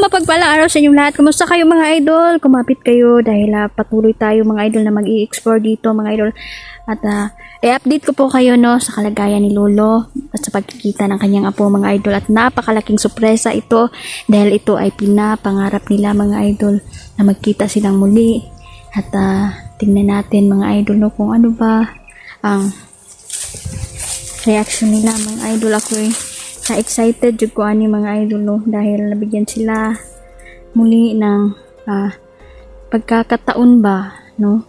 mapagpalang araw sa inyong lahat. Kumusta kayo mga idol? Kumapit kayo dahil patuloy tayo mga idol na mag-i-explore dito mga idol. At i-update ko po kayo no sa kalagayan ni Lolo at sa pagkikita ng kanyang apo mga idol. At napakalaking sorpresa ito dahil ito ay pinapangarap nila mga idol na magkita silang muli. At tingnan natin mga idol no kung ano ba ang reaction nila mga idol. Ako excited jud ko ani mga idol no dahil nabigyan sila muli ng pagkakataon ba no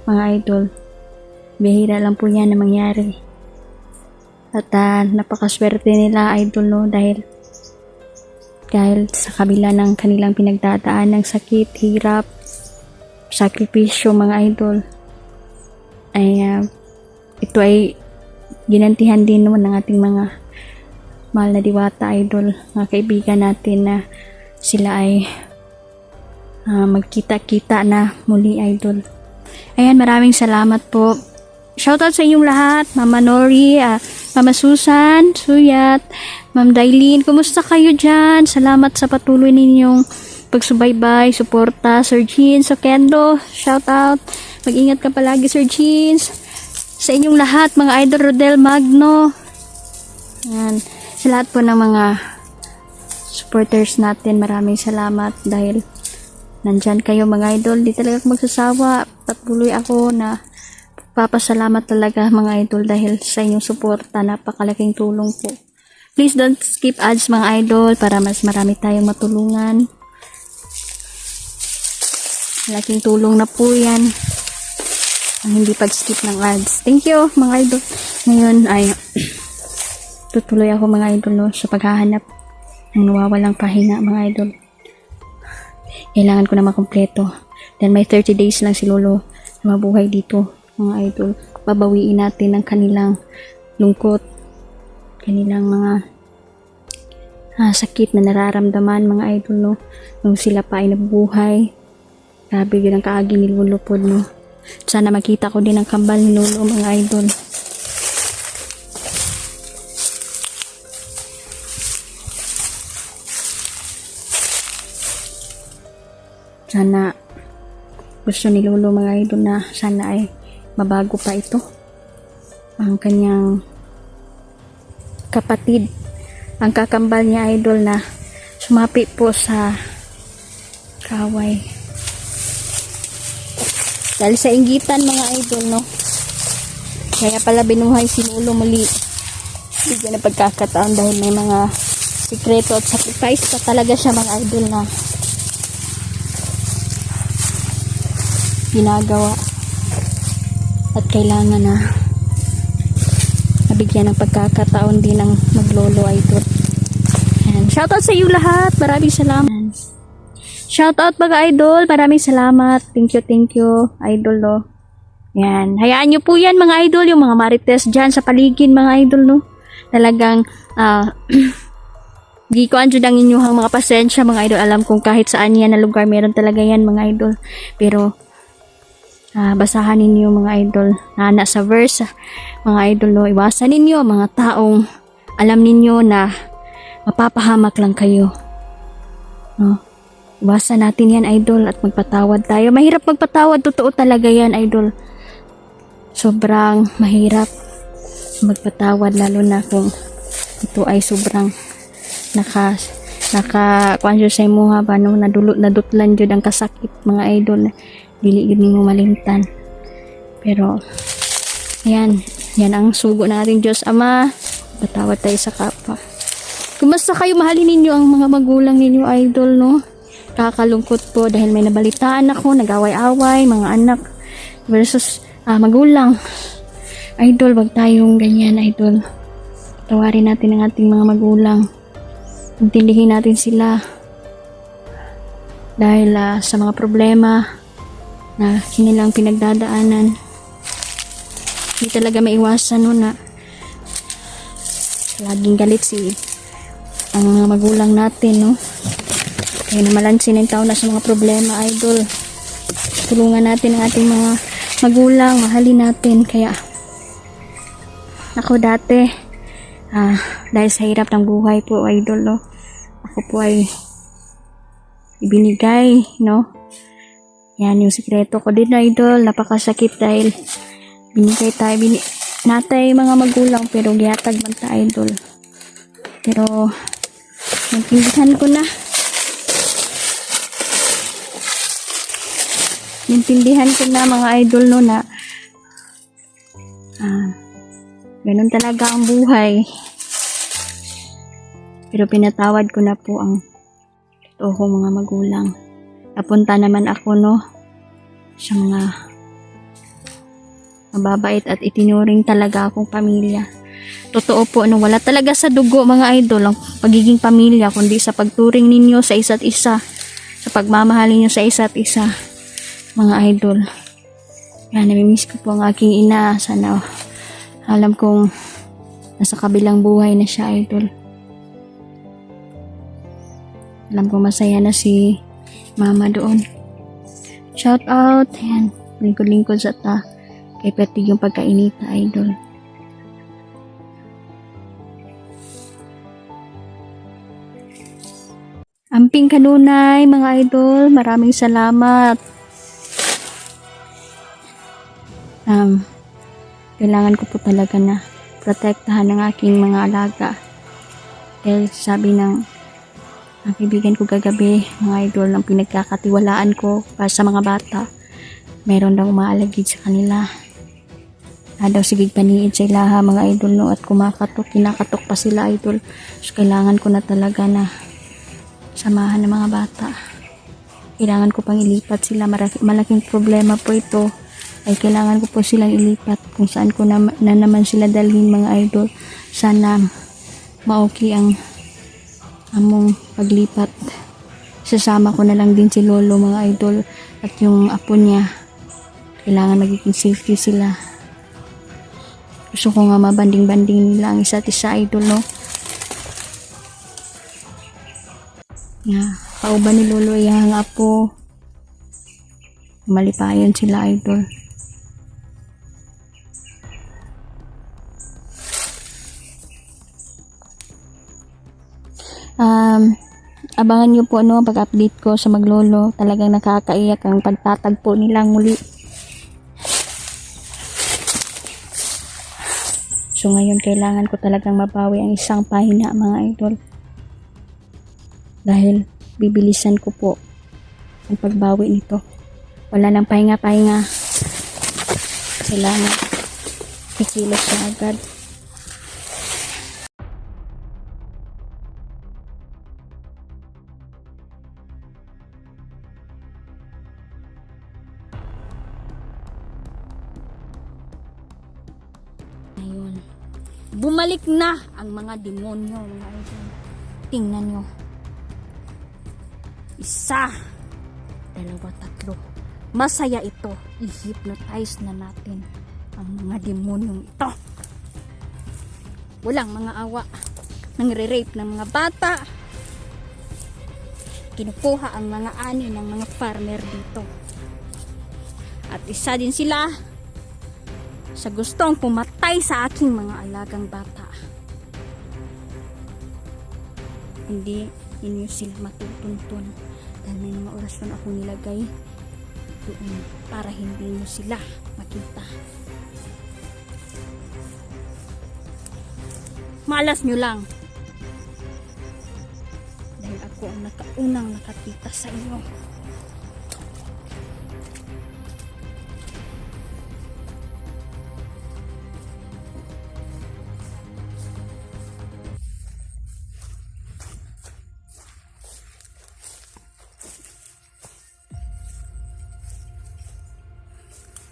mga idol. Bihira lang po yan na mangyari at napakaswerte nila idol no dahil sa kabila ng kanilang pinagdadaan ng sakit, hirap, sakripisyo mga idol ay ito ay ginantihan din naman ng ating mga mahal na diwata idol, mga kaibigan natin na sila ay magkita-kita na muli idol. Ayan, maraming salamat po. Shoutout sa inyong lahat, Mama Nori, Mama Susan, Suyat, Ma'am Dailin, kumusta kayo dyan? Salamat sa patuloy ninyong pagsubaybay, suporta, Sir Jeans, Kendo, shoutout. Mag-ingat ka palagi Sir Jeans. Sa inyong lahat, mga idol, Rodel Magno. Ayan. Sa lahat po ng mga supporters natin, maraming salamat dahil nandyan kayo mga idol. Di talaga ako magsasawa. Patuloy ako na papasalamat talaga mga idol dahil sa inyong suporta. Napakalaking tulong po. Please don't skip ads mga idol para mas marami tayong matulungan. Malaking tulong na po yan ang hindi pag-skip ng ads. Thank you mga idol. Ngayon ay tutuloy ako mga idol no, sa paghahanap ng nawawalang pahinga mga idol. Kailangan ko na makumpleto. Then may 30 days lang si Lolo na mabuhay dito mga idol. Babawiin natin ang kanilang lungkot, kanilang mga sakit na nararamdaman mga idol no. Nung sila pa ay nabubuhay. Grabe yun ang kaagi ni Lolo po no. Sana makita ko din ang kambal ni Lolo mga idol. Sana gusto ni Lolo mga idol na sana ay mabago pa ito ang kanyang kapatid, ang kakambal niya idol na sumapi po sa kaway dahil sa inggitan mga idol no, kaya pala binuhay si Lolo muli. Bigyan na pagkakataon dahil may mga sikreto at sacrifice pa talaga siya mga idol na ginagawa at kailangan na nabigyan ng pagkakataon din ng maglolo idol. And shoutout sa iyo lahat, maraming salamat. Shoutout mga idol, maraming salamat. Thank you idol no. Yan, hayaan nyo po yan mga idol, yung mga marites dyan sa paligid mga idol no. Talagang di ko anjud ang inyong mga pasensya mga idol. Alam kong kahit saan yan na lugar meron talaga yan mga idol, pero basahan ninyo mga idol na nasa verse mga idol no. Iwasan ninyo mga taong alam ninyo na mapapahamak lang kayo no. Iwasan natin yan idol at magpatawad tayo. Mahirap magpatawad, totoo talaga yan idol. Sobrang mahirap magpatawad lalo na kung ito ay sobrang kuan sa imuha ba no, nadutlan jud ang kasakit mga idol. Dili gid nimo malimtan. Pero yan ang sugo natin Diyos Ama. Patawad tayo sa kapwa. Kumusta kayo, mahalin ninyo ang mga magulang ninyo idol no. Kakalungkot po dahil may nabalitaan ako, nag-away-away mga anak versus magulang. Idol, wag tayong ganyan idol. Tawarin natin ang ating mga magulang. Intindihin natin sila dahil sa mga problema na kinilang pinagdadaanan. Hindi talaga maiwasan no na laging galit ang mga magulang natin no. Kaya namalansin ng tao na sa mga problema idol. Tulungan natin ang ating mga magulang, mahalin natin. Kaya ako dati dahil sa hirap ng buhay po idol no, ako po ay ibinigay, no? Yan yung sikreto ko din, idol. Napakasakit dahil binigay tayo, natay mga magulang pero gihatag man ta, idol. Pero naintindihan ko na. Naintindihan ko na mga idol no na ganun talaga ang buhay. Pero pinatawad ko na po ang totoo kong mga magulang. Napunta naman ako no sa mga mababait at itinuring talaga akong pamilya. Totoo po no, wala talaga sa dugo mga idol ang pagiging pamilya kundi sa pagturing ninyo sa isa't isa, sa pagmamahal ninyo sa isa't isa mga idol. Yan, namimiss ko po ang aking ina. Sana alam kong nasa kabilang buhay na siya, idol. Alam ko masaya na si mama doon. Shout out. Ayan. Lingkod-lingkod sa ta. Kay pati yung pagkainita, idol. Amping kanunay, mga idol. Maraming salamat. Kailangan ko po talaga na protektahan ng aking mga alaga. Dahil sabi ng ang kaibigan ko kagabi, mga idol, ang pinagkakatiwalaan ko para sa mga bata, meron daw umaalagid sa kanila. Daw sigig paniid sa ilaha, mga idol, no, at kinakatok pa sila, idol. So, kailangan ko na talaga na samahan ng mga bata. Kailangan ko pang ilipat sila. Malaking problema po ito. Ay kailangan ko po silang ilipat kung saan ko na naman sila dalhin, mga idol. Sana maoki ang among paglipat. Sasama ko na lang din si lolo, mga idol, at yung apo niya. Kailangan magiging safety sila. Gusto ko nga mabanding-banding nila ang isa't isa, idol, no? Nga, pauban ni lolo iyang apo. Malipayan sila, idol. Abangan nyo po no pag-update ko sa maglolo. Talagang nakakaiyak ang pagtatagpo nilang muli. So ngayon kailangan ko talagang mabawi ang isang pahina, mga idol. Dahil bibilisan ko po ang pagbawi nito. Wala nang pahinga-pahinga. Kailangan ikilos na agad. Ngayon, bumalik na ang mga demonyo, mga idol. Tingnan nyo. 1, 2, 3. Masaya ito. I-hypnotize na natin ang mga demonyong ito. Walang mga awa. Nangre-rape ng mga bata. Kinukuha ang mga ani ng mga farmer dito. At isa din sila sa gustong pumatay sa aking mga alagang bata. Hindi inyo sila matutuntun dahil may mga orasyon akong nilagay doon para hindi nyo sila makita. Malas nyo lang dahil ako ang nakaunang nakakita sa inyo.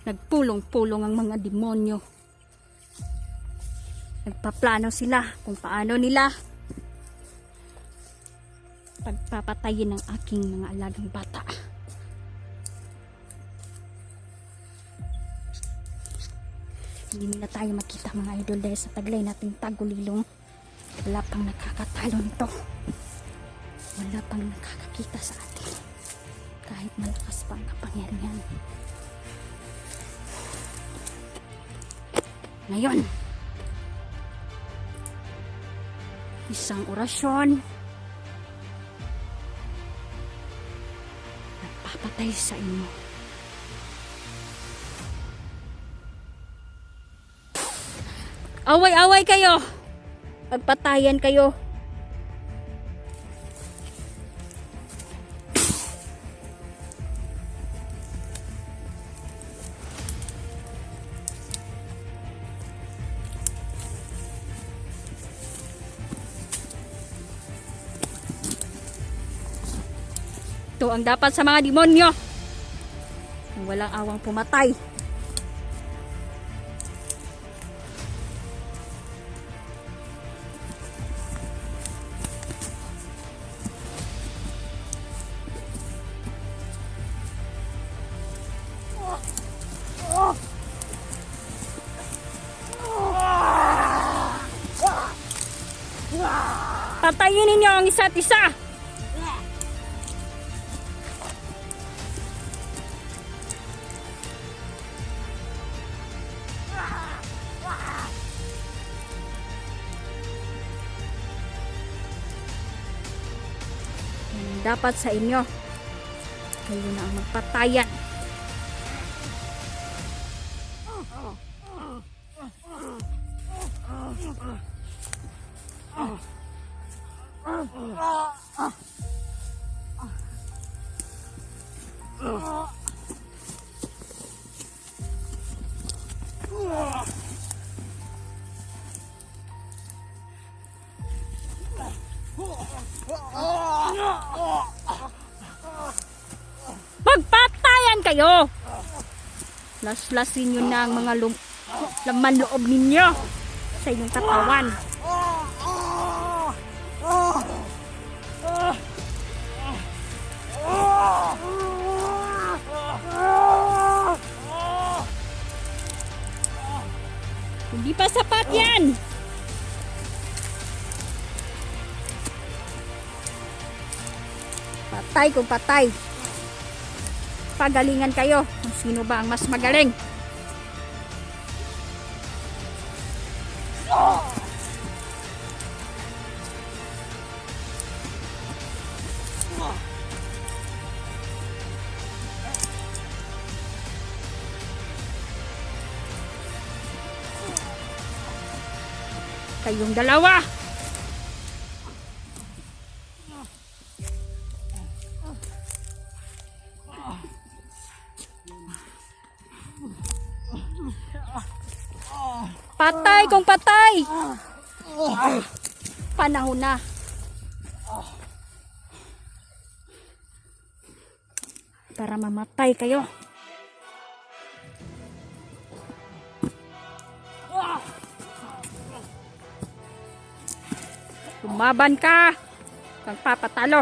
Nagpulong-pulong ang mga demonyo. Nagpaplano sila kung paano nila pagpapatayin ng aking mga alagang bata. Hindi nila tayo makita, mga idol, dahil sa taglay nating tagulilong. Wala pang nakakatalo nito. Wala pang nakakakita sa atin. Kahit malakas pang kapangyarihan. Ngayon, isang orasyon magpapatay sa inyo. Away-away kayo. Pagpatayan kayo. Ito ang dapat sa mga demonyo. Walang awang pumatay. Patayin ninyo ang isa't isa. Yan ang dapat sa inyo. Kayo na ang magpatayan. Magpatayan kayo. Laslasin nyo na ang mga laman loob ninyo sa inyong katawan. Hindi pa sapat yan. Patay kung patay. Pagalingan kayo kung sino ba ang mas magaling. Kayong dalawa. Patay kung patay. Panahon na. Para mamatay kayo. Lumaban ka. Kang papatalo.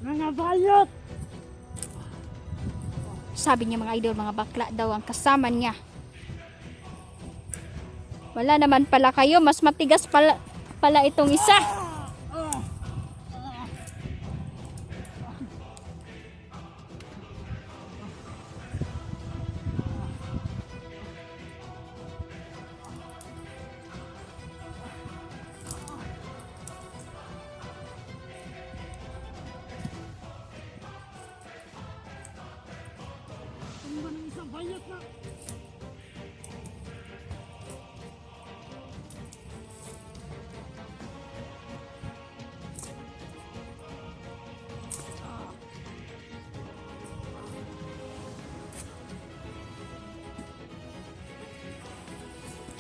Mga bayot! Sabi niya mga idol, mga bakla daw ang kasama niya. Wala naman pala kayo, mas matigas pala itong isa. Bayot na!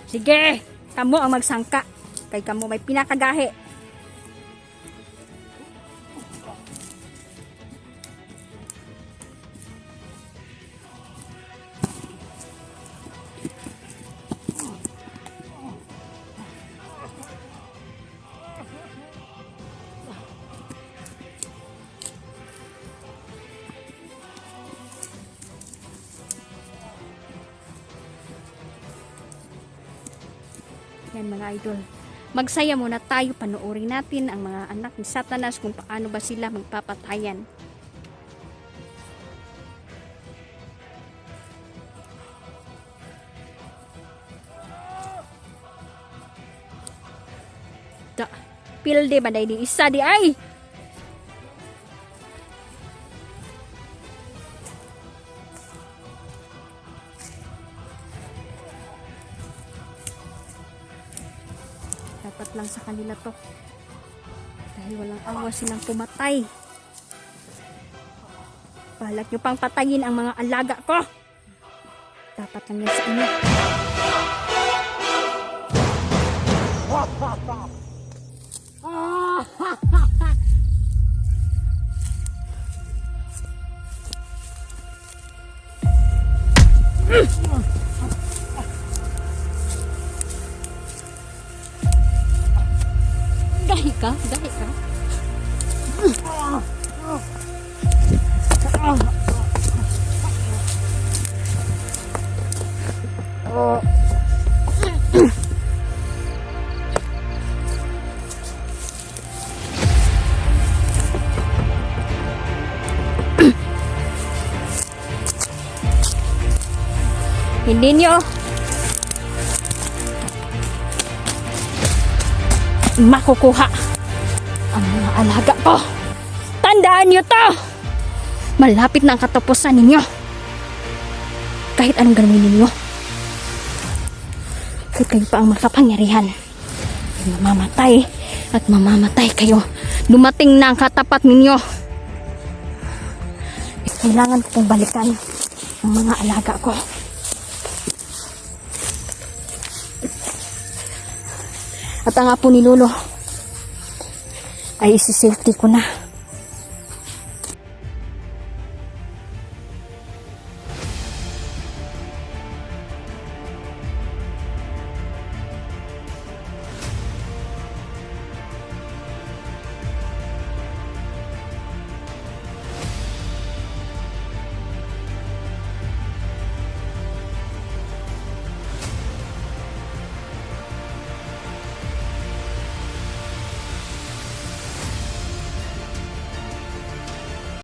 Sige, kamo ang magsangka. Kay kamo may pinakagahi. Yan mga idol. Magsaya muna tayo, panoorin natin ang mga anak ni Satanas kung paano ba sila magpapatayan. pilde ba di isa di ay. Dapat lang sa kanila to. Dahil walang awa silang pumatay. Balak nyo pang patayin ang mga alaga ko. Dapat lang yan sa inyo. Gahi ka? Gahi ka? Hindi nyo makukuha ang mga alaga ko. Tandaan nyo to! Malapit na ang katapusan ninyo. Kahit anong gawin ninyo, kahit kayo pa ang makapangyarihan, mamamatay at mamamatay kayo. Dumating na ang katapat ninyo. Kailangan ko pong balikan ang mga alaga ko. At ang apo ni Lolo ay isi-safety ko na.